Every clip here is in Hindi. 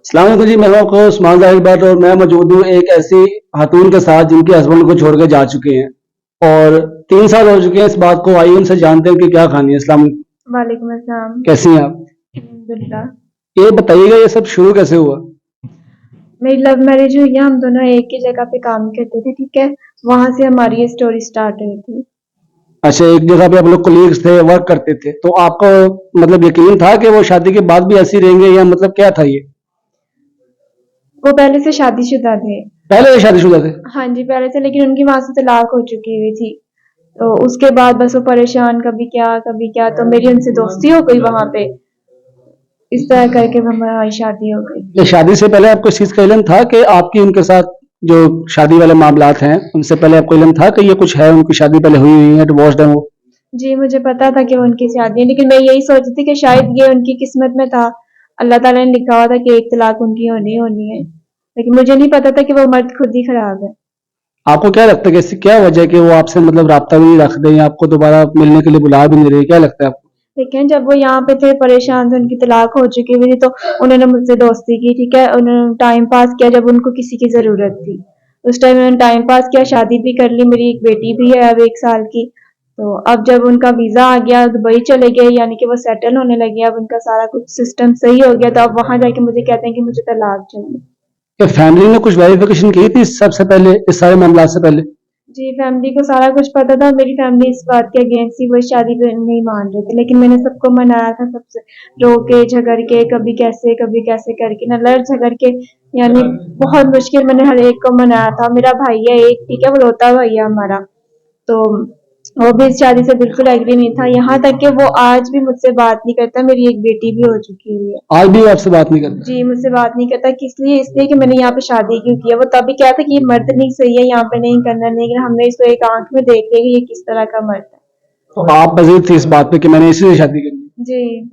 अस्सलाम वालेकुम जी, मैं हूं आपका उस्मान ज़ाहिर भट्ट और मैं मौजूद हूँ एक ऐसी खातून के साथ जिनके हस्बैंड को छोड़ के जा चुके हैं और 3 साल हो चुके हैं इस बात को। आइए उनसे जानते हैं कि क्या कहानी है। अस्सलाम वालेकुम। वालेकुम अस्सलाम। कैसी हैं आप? अल्हम्दुलिल्लाह। ये बताइएगा, ये सब शुरू कैसे हुआ? मेरी लव मैरिज हुई है, हम दोनों एक ही जगह पे काम करते थे, ठीक है? वहाँ से हमारी ये स्टोरी स्टार्ट हुई थी। अच्छा, एक जगह पे आप लोग कोलीग्स थे, वर्क करते थे, तो आपको मतलब यकीन था कि वो शादी के बाद भी ऐसे ही रहेंगे या मतलब क्या था ये? वो पहले से शादीशुदा थे। पहले से शादीशुदा थे? हाँ जी, पहले से, लेकिन उनकी वहाँ से तलाक हो चुकी हुई थी। तो उसके बाद बस वो परेशान, कभी क्या, तो मेरी उनसे दोस्ती हो गई वहाँ पे। इस तरह करके हमारी शादी हो गई। ये शादी से पहले आपको इस चीज़ का इल्म था कि आपकी उनके साथ जो शादी वाले मामलात हैं, उनसे पहले आपको इल्म था कि ये कुछ है, उनकी शादी पहले हुई हुई है, डिवोर्स्ड है वो? जी, मुझे पता था कि वो उनकी शादी है, लेकिन मैं यही सोचती थी कि शायद ये उनकी किस्मत में था। अल्लाह ताला ने लिखा हुआ था कि एक तलाक उनकी होनी ही होनी है। लेकिन मुझे नहीं पता था कि वो मर्द खुद ही खराब है। आपको क्या लगता है कि ऐसी क्या वजह है कि वो आपसे मतलब राब्ता भी नहीं रखते हैं, आपको दोबारा मिलने के लिए बुला भी नहीं रहे, क्या लगता है आपको? लेकिन जब वो यहाँ पे थे, परेशान थे, उनकी तलाक हो चुकी हुई थी, तो उन्होंने मुझसे दोस्ती की, ठीक है? उन्होंने टाइम पास किया जब उनको किसी की ज़रूरत थी। उस टाइम उन्होंने टाइम पास किया, शादी भी कर ली, मेरी एक बेटी भी है अब 1 साल की। तो अब जब उनका वीज़ा आ गया, दुबई चले गए, यानी कि वो सेटल होने लगे, अब उनका सारा कुछ सिस्टम सही हो गया, तो अब वहाँ जाके मुझे कहते हैं कि मुझे तलाक चाहिए। क्या फैमिली ने कुछ वेरिफिकेशन की थी सबसे पहले, इस सारे मामला से पहले? जी, फैमिली को सारा कुछ पता था। मेरी फैमिली इस बात के अगेंस्ट थी, वो इस शादी पे नहीं मान रहे थे, लेकिन मैंने सबको मनाया था, सबसे रो के, झगड़ के, कभी कैसे करके ना लड़ झगड़ के, यानी बहुत मुश्किल मैंने हर एक को मनाया था। मेरा भाई है एक, ठीक है? वो रोता भाई है हमारा। तो वो भी इस शादी से बिल्कुल एग्री नहीं था, यहाँ तक कि वो आज भी मुझसे बात नहीं करता। मेरी एक बेटी भी हो चुकी हुई है। आज भी वो आपसे बात नहीं करता? जी, मुझसे बात नहीं करता, किस लिए? इसलिए कि मैंने यहाँ पे शादी क्यों की है। वो तभी कहता था कि ये मर्द नहीं सही है, यहाँ पे नहीं करना, लेकिन हमने इसको एक आंख में देख लिया कि ये किस तरह का मर्द है। तो आप मजीद थी इस बात पे कि मैंने इसी से शादी करनी? जी।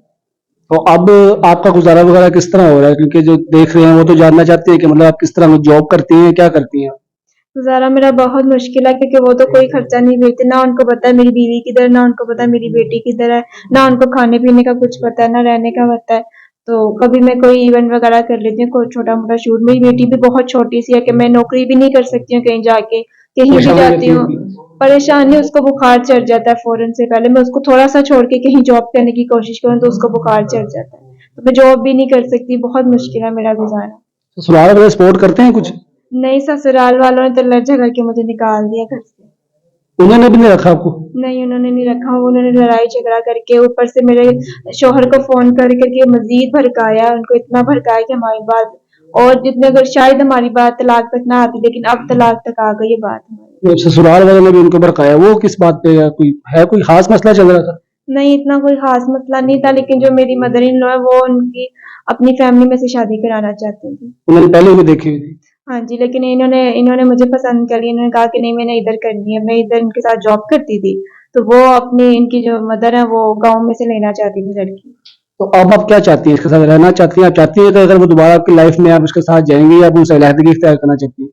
तो अब आपका गुजारा वगैरह किस तरह हो रहा है, क्योंकि जो देख रहे हैं वो तो जानना चाहते हैं कि मतलब आप किस तरह जॉब करती हैं, क्या करती हैं? गुजारा मेरा बहुत मुश्किल है, क्योंकि वो तो कोई खर्चा नहीं देते, ना उनको पता है मेरी बीवी किधर, ना उनको पता है मेरी बेटी किधर है, ना उनको खाने पीने का कुछ पता है, ना रहने का पता है। तो कभी मैं कोई इवेंट वगैरह कर लेती हूँ, कोई छोटा मोटा शूट। मेरी बेटी भी बहुत छोटी सी है कि मैं नौकरी भी नहीं कर सकती हूँ कहीं जाके, कहीं भी परेशानी जाती रहती हूँ। होगी? परेशानी, उसको बुखार चढ़ जाता है फौरन से, पहले मैं उसको थोड़ा सा छोड़ के कहीं जॉब करने की कोशिश करूँ तो उसको बुखार चढ़ जाता है, तो मैं जॉब भी नहीं कर सकती। बहुत मुश्किल है मेरा गुजारा। ससुराल वाले सपोर्ट करते हैं कुछ? नहीं, ससुराल वालों ने तो लड़ झगड़ के मुझे निकाल दिया घर से। उन्होंने भी नहीं रखा आपको? नहीं, उन्होंने नहीं रखा। उन्होंने लड़ाई झगड़ा करके, ऊपर से मेरे शौहर को फोन कर करके मजीद भड़काया, उनको इतना भड़काया कि हमारी बात, और जितने अगर शायद हमारी बात तलाक तक ना आती, लेकिन अब तलाक तक आ गई ये बात हमारी। वो ससुराल वालों ने भी उनको भड़काया, वो किस बात पे? या कोई है, कोई खास मसला चल रहा था? नहीं, इतना कोई खास मसला नहीं था, लेकिन जो मेरी मदर इन लॉ है, वो उनकी अपनी फैमिली में से शादी कराना चाहती थी। उन्होंने पहले भी देखी हुई थी? हाँ जी, लेकिन इन्होंने इन्होंने मुझे पसंद कर लिया। इन्होंने कहा कि नहीं, मैंने इधर करनी है। मैं इधर इनके साथ जॉब करती थी, तो वो अपनी, इनकी जो मदर है, वो गाँव में से लेना चाहती थी लड़की। तो अब आप क्या चाहती हैं, इसके साथ रहना चाहती हैं? आप चाहती हैं कि अगर वो दोबारा आपकी लाइफ में आप उसके साथ जाएंगी, या आप उनसे अलहदगी इख्तियार करना चाहती हैं?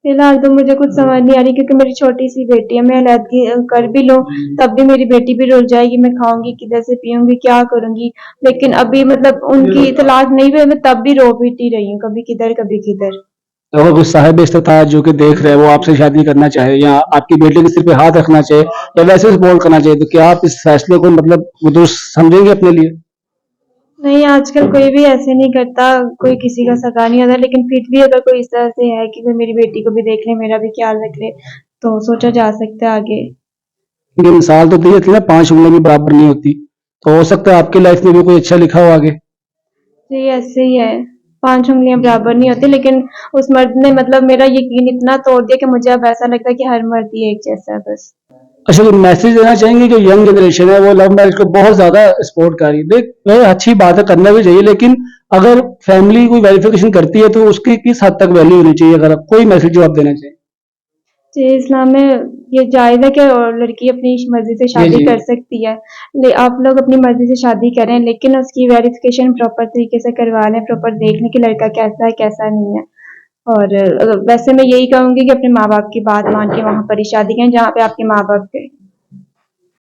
फिलहाल तो मुझे कुछ समझ नहीं आ रही, क्योंकि मेरी छोटी सी बेटी है। मैं अलहदगी कर भी लूँ, तब भी मेरी बेटी भी रुल जाएगी। मैं खाऊंगी किधर से, पीऊंगी क्या करूंगी? लेकिन अभी मतलब उनकी तलाक नहीं हुई, मैं तब भी रो पीटी रही हूँ, कभी किधर कभी किधर। तो अगर कोई साहिब इस्तेताज जो कि देख रहे हैं, वो आपसे शादी करना चाहे या आपकी बेटे के सिर पे हाथ रखना चाहे या वैसे सपोर्ट करना चाहे, तो क्या आप इस फैसले को मतलब वो दुरुस्त समझेंगे अपने लिए? नहीं, आजकल कोई भी ऐसे नहीं करता, कोई किसी का सगा नहीं होता, लेकिन फिर भी अगर कोई इस तरह से है कि कोई मेरी बेटी को भी देख ले, मेरा भी ख्याल रख ले, तो सोचा जा सकता है आगे। ये मिसाल तो दी थी ना, 5 उंगलियां भी बराबर नहीं होती, तो हो सकता है आपकी लाइफ में भी कोई अच्छा लिखा हो आगे। जी, ऐसे ही है। 5 उँगलियाँ बराबर नहीं होती, लेकिन उस मर्द ने मतलब मेरा यकीन इतना तोड़ दिया कि मुझे अब ऐसा लगता है कि हर मर्द ही एक जैसा है बस। अच्छा, कोई मैसेज देना चाहेंगे जो यंग जनरेशन है वो लव मैरिज को बहुत ज्यादा सपोर्ट कर रही है? देख, ये अच्छी बात है, करना भी चाहिए, लेकिन अगर फैमिली कोई वेरिफिकेशन करती है तो उसकी किस हद तक वैल्यू होनी चाहिए? अगर आप कोई मैसेज जो आप देना चाहें। जी, इस्लाम में ये जायज़ है कि और लड़की अपनी मर्ज़ी से जी शादी जी। कर सकती है। आप लोग अपनी मर्ज़ी से शादी करें, लेकिन उसकी वेरिफ़िकेशन प्रॉपर तरीके से करवा लें, प्रॉपर देख लें कि लड़का कैसा है, कैसा नहीं है। और वैसे मैं यही कहूँगी कि अपने माँ-बाप की बात मान के वहाँ पर ही शादी करें, जहाँ पे आपके माँ-बाप